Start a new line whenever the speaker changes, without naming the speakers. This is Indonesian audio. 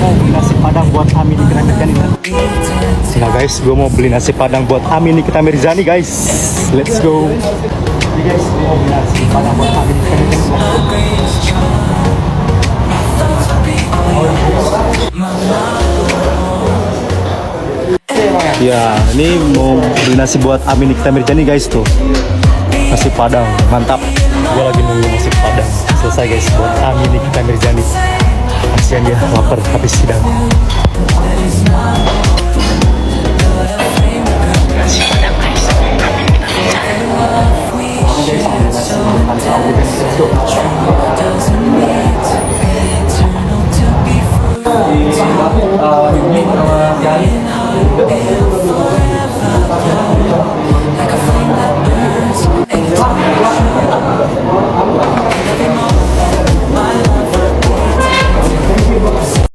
mau beli nasi padang buat Ami Nikita Mirzani. Nah guys, gue mau beli nasi padang buat Ami Nikita Mirzani guys. Let's go. Ini guys, gue mau beli nasi padang buat Ami Nikita Mirzani. Ya, ini mau beli nasi buat Ami Nikita Mirzani guys tuh. Nasi padang, mantap. Gue lagi nunggu nasi padang selesai guys buat Ami Nikita Mirzani. Kasian dia lapar habis sidang. Nasi padang guys, Ami Nikita Mirzani.